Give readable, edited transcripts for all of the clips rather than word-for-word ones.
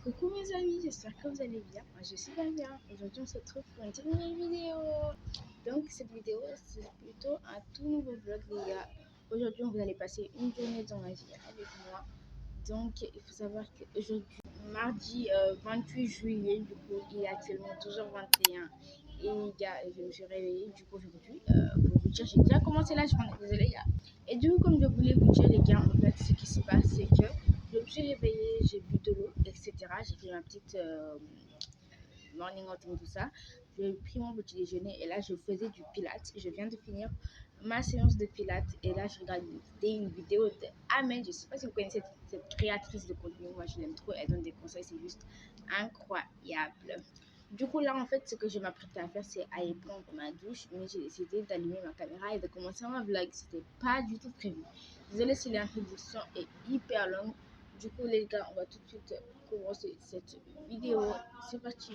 Coucou mes amis, j'espère que vous allez bien. Moi je suis pas bien. Aujourd'hui on se retrouve pour une toute nouvelle vidéo. Donc cette vidéo c'est plutôt un tout nouveau vlog les gars. Aujourd'hui vous allez passer une journée dans ma vie avec moi. Donc il faut savoir qu'aujourd'hui, mardi 28 juillet, du coup il est actuellement 12h21. Et les gars, je me suis réveillée du coup aujourd'hui. Pour vous dire, j'ai déjà commencé la journée, désolé les gars. Et du coup comme je voulais vous dire les gars, en fait ce qui se passe c'est que je me suis réveillée, j'ai bu de l'eau, etc. J'ai fait ma petite morning routine, tout ça. J'ai pris mon petit déjeuner et là, je faisais du pilates. Je viens de finir ma séance de pilates et là, je regardais une vidéo de Amel. Je ne sais pas si vous connaissez cette créatrice de contenu. Moi, je l'aime trop. Elle donne des conseils, c'est juste incroyable. Du coup, là, en fait, ce que je m'apprêtais à faire, c'est aller prendre ma douche. Mais j'ai décidé d'allumer ma caméra et de commencer un vlog. C'était pas du tout prévu. Désolée si l'introduction est hyper longue. Du coup, les gars, on va tout de suite commencer cette vidéo. C'est parti.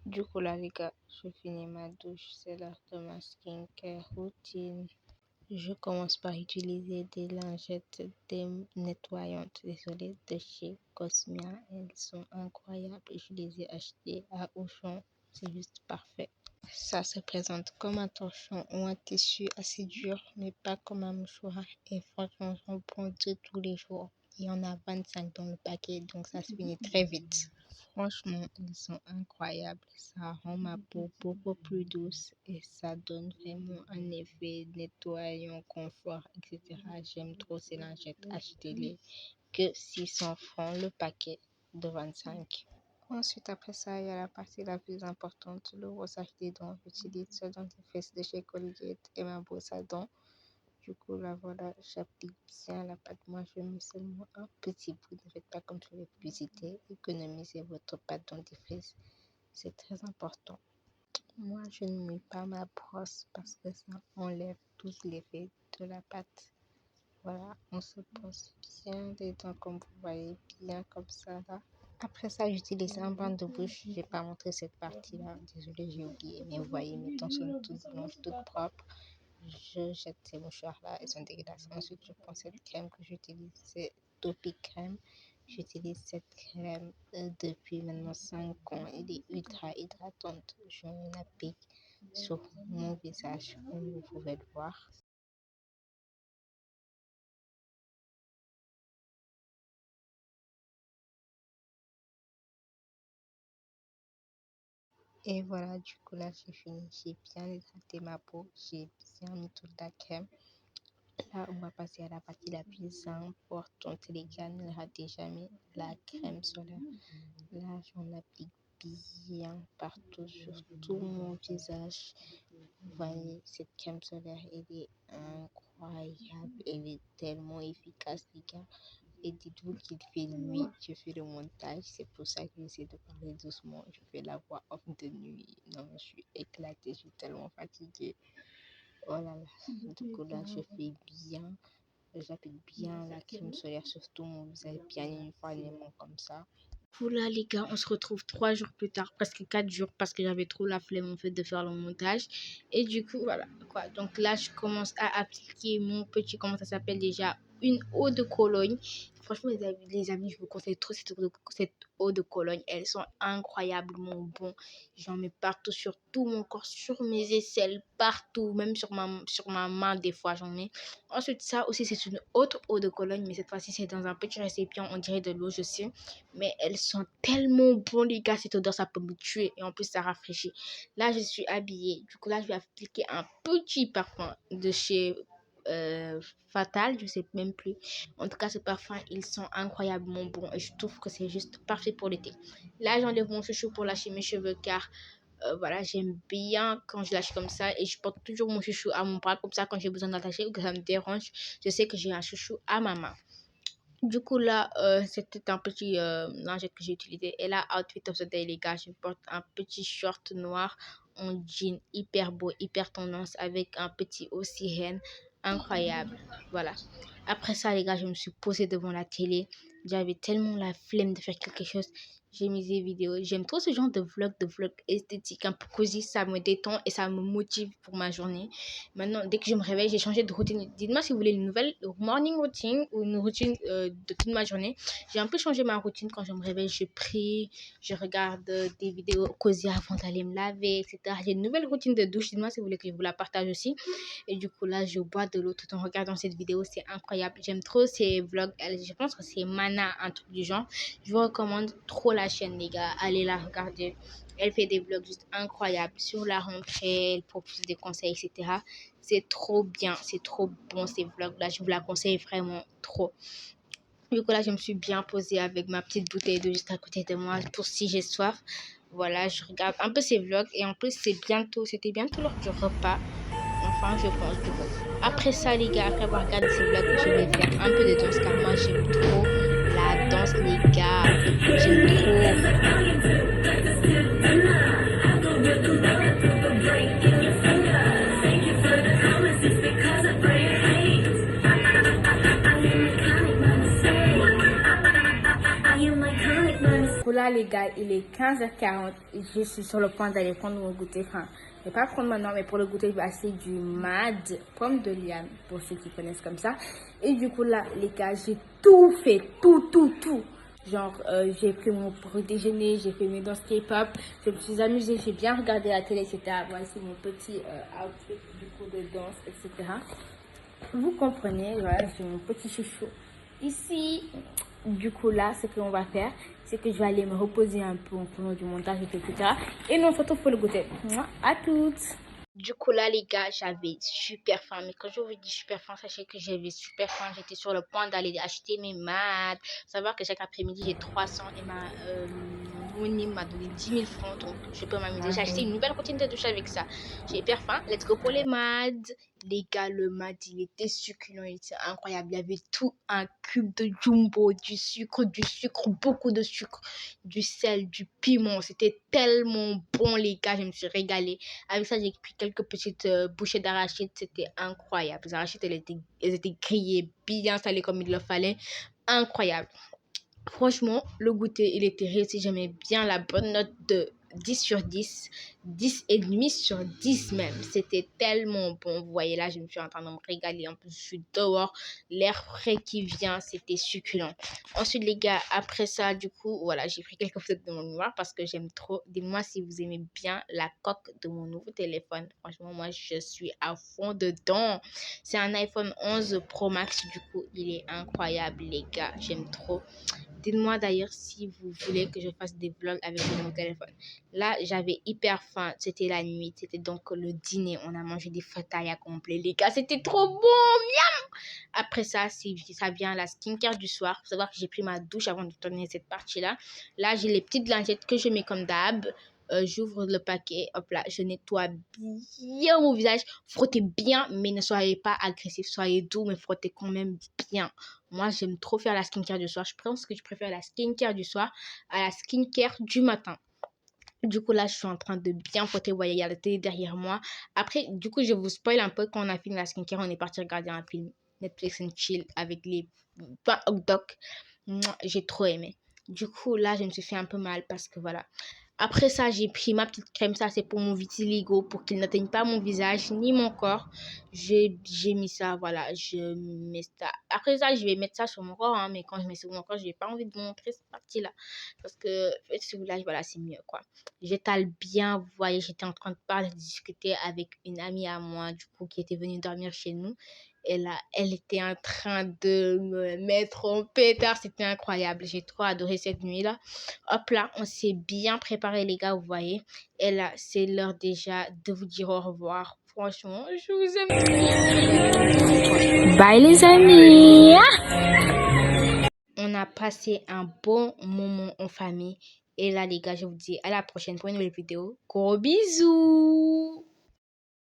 Du coup, là, les gars, je finis ma douche. C'est l'heure de ma skincare routine. Je commence par utiliser des lingettes nettoyantes, désolé, de chez Cosmia. Elles sont incroyables. Je les ai achetées à Auchan. C'est juste parfait. Ça se présente comme un torchon ou un tissu assez dur, mais pas comme un mouchoir. Et franchement, j'en prends deux tous les jours. Il y en a 25 dans le paquet, donc ça se finit très vite. Franchement, ils sont incroyables. Ça rend ma peau beaucoup plus douce et ça donne vraiment un effet nettoyant, confort, etc. J'aime trop ces lingettes. Achetez-les que 600 francs le paquet de 25. Ensuite, après ça, il y a la partie la plus importante, le brossage des dents. J'utilise ce dentifrice de chez Colgate et ma brosse à dents. Du coup, là, voilà, j'applique bien la pâte. Moi, je mets seulement un petit bout. Ne faites pas comme sur les publicités. Économisez votre pâte dentifrice. C'est très important. Moi, je ne mets pas ma brosse parce que ça enlève tout l'effet de la pâte. Voilà, on se brosse bien les dents comme vous voyez, bien comme ça, là. Après ça, j'utilise un bain de bouche. Je n'ai pas montré cette partie-là. Désolée, j'ai oublié. Mais vous voyez, mes dents sont toutes blanches, toutes propres. Je jette ces mouchoirs-là, elles sont dégueulasses. Ensuite, je prends cette crème que j'utilise, c'est Topic Crème. J'utilise cette crème depuis maintenant 5 ans. Elle est ultra hydratante. Je l'applique sur mon visage, comme vous pouvez le voir. Et voilà, du coup là, j'ai fini. J'ai bien hydraté ma peau. J'ai bien mis toute la crème. Là, on va passer à la partie la plus importante. Les gars, ne ratez jamais la crème solaire. Là, j'en applique bien partout, sur tout mon visage. Vous voyez, cette crème solaire, elle est incroyable. Elle est tellement efficace, les gars. Et dites-vous qu'il fait nuit, je fais le montage. C'est pour ça que j'essaie de parler doucement. Je fais la voix off de nuit. Non, je suis éclatée, je suis tellement fatiguée. Oh là là. Du coup, là, je fais bien. J'applique bien la crème solaire sur tout mon visage, bien uniformément comme ça. Là les gars, on se retrouve 3 jours plus tard, presque 4 jours, parce que j'avais trop la flemme en fait de faire le montage. Et du coup, voilà quoi. Donc là, je commence à appliquer mon petit, comment ça s'appelle déjà, une eau de Cologne. Franchement, les amis, je vous conseille trop cette eau de Cologne. Elles sont incroyablement bonnes. J'en mets partout, sur tout mon corps, sur mes aisselles, partout, même sur ma main, des fois, j'en mets. Ensuite, ça aussi, c'est une autre eau de Cologne, mais cette fois-ci, c'est dans un petit récipient, on dirait de l'eau, je sais. Mais elles sont tellement bonnes, les gars. Cette odeur, ça peut me tuer. Et en plus, ça rafraîchit. Là, je suis habillée. Du coup, là, je vais appliquer un petit parfum de chez Fatal. Je sais même plus. En tout cas, ce parfum, ils sont incroyablement bons. Et je trouve que c'est juste parfait pour l'été. Là, j'enlève mon chouchou pour lâcher mes cheveux car voilà, j'aime bien quand je lâche comme ça. Et je porte toujours mon chouchou à mon bras. Comme ça, quand j'ai besoin d'attacher ou que ça me dérange, je sais que j'ai un chouchou à ma main. Du coup, là, c'était un petit lingette que j'ai utilisé. Et là, outfit of the day, les gars, je porte un petit short noir en jean hyper beau, hyper tendance avec un petit haut sirène incroyable. Voilà. Après ça, les gars, je me suis posée devant la télé. J'avais tellement la flemme de faire quelque chose. J'ai mis des vidéos. J'aime trop ce genre de vlog esthétique, un peu cosy. Ça me détend et ça me motive pour ma journée. Maintenant, dès que je me réveille, j'ai changé de routine. Dites-moi si vous voulez une nouvelle morning routine ou une routine de toute ma journée. J'ai un peu changé ma routine. Quand je me réveille, je prie, je regarde des vidéos cosy avant d'aller me laver, etc. J'ai une nouvelle routine de douche. Dites-moi si vous voulez que je vous la partage aussi. Et du coup, là, je bois de l'eau tout en regardant cette vidéo. C'est incroyable. J'aime trop ces vlogs. Je pense que c'est Mana, un truc du genre. Je vous recommande trop la chaîne, les gars. Allez la regarder. Elle fait des vlogs juste incroyables sur la rentrée. Elle propose des conseils, etc. C'est trop bien. C'est trop bon, ces vlogs-là. Je vous la conseille vraiment trop. Du coup, là, je me suis bien posée avec ma petite bouteille d'eau juste à côté de moi pour si j'ai soif. Voilà, je regarde un peu ces vlogs. Et en plus, c'était bientôt l'heure du repas. Enfin, je pense du coup. Après ça, les gars, après avoir regardé ces vlogs, je vais faire un peu de danse car moi, j'aime trop la danse, les gars. J'aime trop. Là, les gars, il est 15h40 et je suis sur le point d'aller prendre mon goûter. Enfin, je vais pas prendre maintenant, mais pour le goûter, je vais acheter du MAD, pomme de liane, pour ceux qui connaissent comme ça. Et du coup, là, les gars, j'ai tout fait, tout. Genre, j'ai pris mon petit déjeuner, j'ai fait mes danses K-pop, je me suis amusée, j'ai bien regardé la télé, etc. Voici mon petit outfit du coup de danse, etc. Vous comprenez, voilà, j'ai mon petit chouchou ici. Du coup, là, ce qu'on va faire, c'est que je vais aller me reposer un peu en faisant du montage, etc. Et nous, on se retrouve pour le goûter. À toutes. Du coup, là, les gars, j'avais super faim. Mais quand je vous dis super faim, sachez que j'avais super faim. J'étais sur le point d'aller acheter mes maths. Faut savoir que chaque après-midi, j'ai 300 et mon m'a donné 10 000 francs. Donc, je peux m'amuser. J'ai acheté une nouvelle routine de douche avec ça. J'ai hyper faim. Let's go pour les maths. Les gars, le mat, il était succulent, il était incroyable. Il y avait tout un cube de jumbo, du sucre, beaucoup de sucre, du sel, du piment. C'était tellement bon, les gars, je me suis régalée. Avec ça, j'ai pris quelques petites bouchées d'arachide. C'était incroyable. Les arachides, elles étaient grillées, bien salées comme il le fallait. Incroyable. Franchement, le goûter, il était réussi. J'aimais bien la bonne note de 10 sur 10, 10 et demi sur 10 même. C'était tellement bon. Vous voyez là, je me suis en train de me régaler. En plus, je suis dehors. L'air frais qui vient, c'était succulent. Ensuite, les gars, après ça, du coup, voilà, j'ai pris quelques photos de mon miroir parce que j'aime trop. Dites-moi si vous aimez bien la coque de mon nouveau téléphone. Franchement, moi, je suis à fond dedans. C'est un iPhone 11 Pro Max. Du coup, il est incroyable, les gars. J'aime trop. Dites-moi d'ailleurs si vous voulez que je fasse des vlogs avec mon téléphone. Là, j'avais hyper faim. C'était la nuit. C'était donc le dîner. On a mangé des fatailles complets. Les gars, c'était trop bon. Miam. Après ça, ça vient la skincare du soir. Il faut savoir que j'ai pris ma douche avant de tourner cette partie-là. Là, j'ai les petites lingettes que je mets comme d'hab. J'ouvre le paquet, hop là, je nettoie bien mon visage, frottez bien, mais ne soyez pas agressif, soyez doux, mais frottez quand même bien. Moi, j'aime trop faire la skincare du soir. Je pense que je préfère la skincare du soir à la skincare du matin. Du coup, là, je suis en train de bien frotter. Vous voyez, il y a la télé derrière moi. Après, du coup, je vous spoil un peu. Quand on a fini la skincare, on est parti regarder un film Netflix and chill avec les pains hot dog. J'ai trop aimé. Du coup, là, je me suis fait un peu mal parce que voilà. Après ça, j'ai pris ma petite crème. Ça, c'est pour mon vitiligo, pour qu'il n'atteigne pas mon visage ni mon corps. J'ai mis ça, voilà. Je mets ça. Après ça, je vais mettre ça sur mon corps. Hein, mais quand je mets sur mon corps, je n'ai pas envie de montrer cette partie-là. Parce que sur le visage, voilà, c'est mieux, quoi. J'étale bien. Vous voyez, j'étais en train de parler, de discuter avec une amie à moi, du coup, qui était venue dormir chez nous. Et là, elle était en train de me mettre en pétard. C'était incroyable. J'ai trop adoré cette nuit-là. Hop là, on s'est bien préparé, les gars, vous voyez. Et là, c'est l'heure déjà de vous dire au revoir. Franchement, je vous aime. Bye, les amis. On a passé un bon moment en famille. Et là, les gars, je vous dis à la prochaine pour une nouvelle vidéo. Gros bisous.